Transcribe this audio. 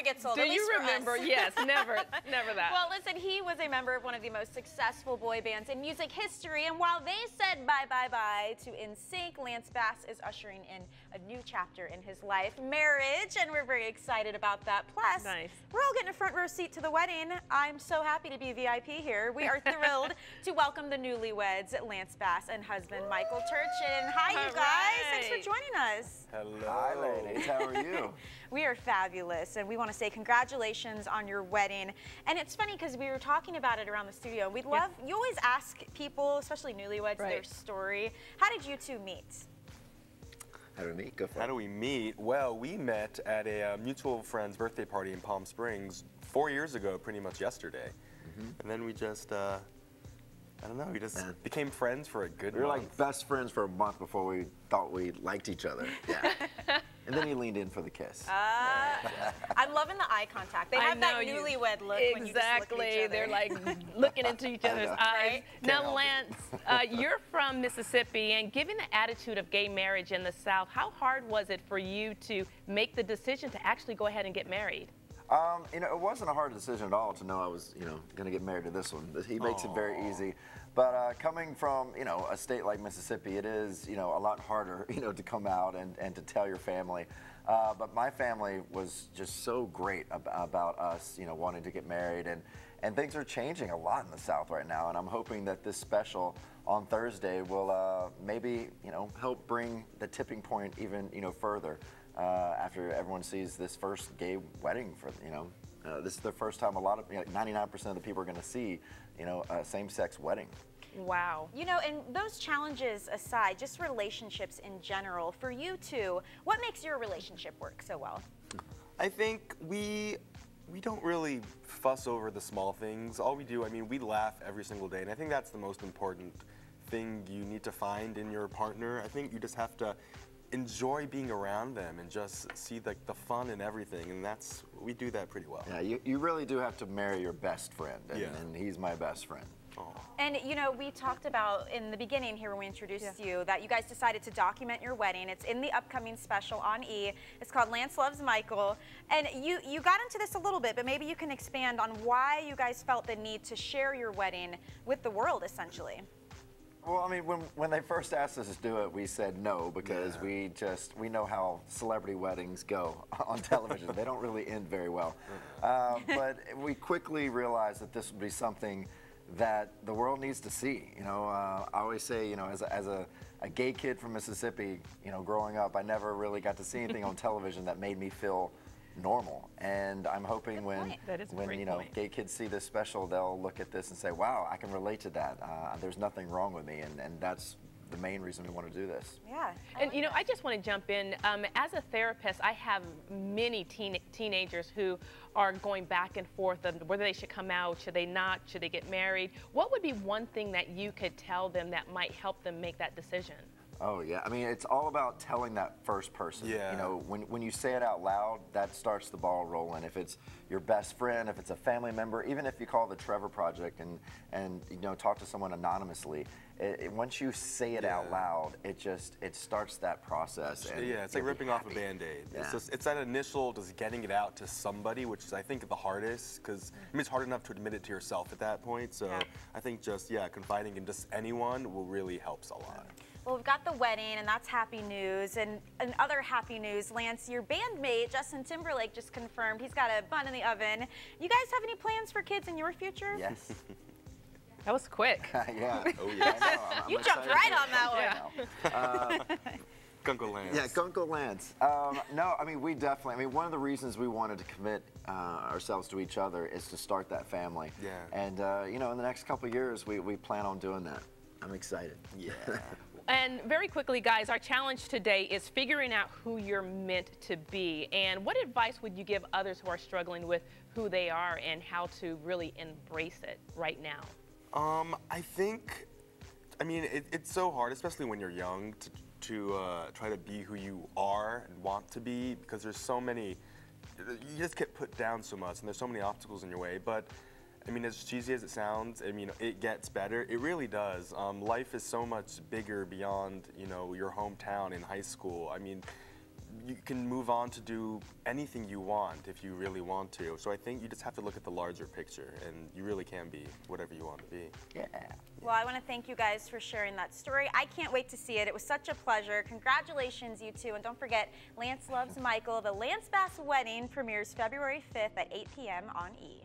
get sold. Do you remember? Yes, never that. Well, listen, he was a member of one of the most successful boy bands in music history, and while they said bye-bye-bye to NSYNC, Lance Bass is ushering in a new chapter in his life, marriage, and we're very excited about that. Plus, we're all getting a front row seat to the wedding. I'm so happy to be VIP here. We are thrilled to welcome the newlyweds, Lance Bass and husband Michael Turchin. Hi, you guys. Thanks for joining us. Hello. Hi, ladies. How are you? We are fabulous, and we want to say congratulations on your wedding. And it's funny because we were talking about it around the studio. We'd love, you always ask people, especially newlyweds, their story. How did you two meet? How do we meet? Go for it. How do we meet? Well, we met at a mutual friend's birthday party in Palm Springs 4 years ago, pretty much yesterday. And then we just, I don't know, we just became friends for a good month. We were like best friends for a month before we thought we liked each other. Yeah. And then he leaned in for the kiss. I'm loving the eye contact. They have that newlywed look when you just look at each other. They're like looking into each other's eyes. Now, Lance, you're from Mississippi, and given the attitude of gay marriage in the South, how hard was it for you to make the decision to actually go ahead and get married? You know, it wasn't a hard decision at all to know I was, you know, going to get married to this one. He makes it very easy. But coming from, you know, a state like Mississippi, it is, you know, a lot harder, you know, to come out and to tell your family. But my family was just so great about us, you know, wanting to get married. And things are changing a lot in the South right now. And I'm hoping that this special on Thursday will maybe, you know, help bring the tipping point even, you know, further. After everyone sees this first gay wedding for, you know, this is the first time a lot of, you know, 99% of the people are going to see, you know, a same-sex wedding. Wow. You know, and those challenges aside, just relationships in general, for you two, what makes your relationship work so well? I think we don't really fuss over the small things. All we do, I mean, we laugh every single day, and I think that's the most important thing you need to find in your partner. I think you just have to enjoy being around them and just see the fun in everything, and we do that pretty well. Yeah, you really do have to marry your best friend, and he's my best friend. And you know, we talked about in the beginning here when we introduced you that you guys decided to document your wedding. It's in the upcoming special on E! It's called Lance Loves Michael. And you got into this a little bit, but maybe you can expand on why you guys felt the need to share your wedding with the world, essentially. Well, I mean, when they first asked us to do it, we said no because we know how celebrity weddings go on television. They don't really end very well. But we quickly realized that this would be something that the world needs to see. You know, I always say, you know, as a gay kid from Mississippi, you know, growing up, I never really got to see anything on television that made me feel normal. And I'm hoping when you know, gay kids see this special, they'll look at this and say, wow, I can relate to that. There's nothing wrong with me, and that's the main reason we want to do this. Yeah. And you know, I just want to jump in. As a therapist, I have many teenagers who are going back and forth on whether they should come out, should they not, should they get married. What would be one thing that you could tell them that might help them make that decision? Oh yeah, I mean, it's all about telling that first person. Yeah. You know, when you say it out loud, that starts the ball rolling. If it's your best friend, if it's a family member, even if you call the Trevor Project and you know, talk to someone anonymously, once you say it out loud, it starts that process. And it's like ripping off a Band-Aid. It's that initial just getting it out to somebody, which is I think the hardest, because I mean, it's hard enough to admit it to yourself at that point. So I think just confiding in just anyone will really helps a lot. Well, we've got the wedding, and that's happy news. And other happy news, Lance, your bandmate, Justin Timberlake, just confirmed he's got a bun in the oven. You guys have any plans for kids in your future? Yes. That was quick. Yeah. Oh, yeah. I know. I'm you jumped right on that one. Gunko Lance. Yeah, Gunko Lance. No, I mean, we definitely, I mean, one of the reasons we wanted to commit ourselves to each other is to start that family. Yeah. And, you know, in the next couple of years, we plan on doing that. I'm excited. Yeah. And very quickly, guys, our challenge today is figuring out who you're meant to be. And what advice would you give others who are struggling with who they are and how to really embrace it right now? I think, I mean, it's so hard, especially when you're young, to try to be who you are and want to be, because there's so many, you just get put down so much, and there's so many obstacles in your way. But I mean, as cheesy as it sounds, I mean, it gets better. It really does. Life is so much bigger beyond, you know, your hometown in high school. I mean, you can move on to do anything you want if you really want to. So I think you just have to look at the larger picture, and you really can be whatever you want to be. Yeah. Well, I want to thank you guys for sharing that story. I can't wait to see it. It was such a pleasure. Congratulations, you two. And don't forget, Lance Loves Michael. The Lance Bass Wedding premieres February 5th at 8 p.m. on E!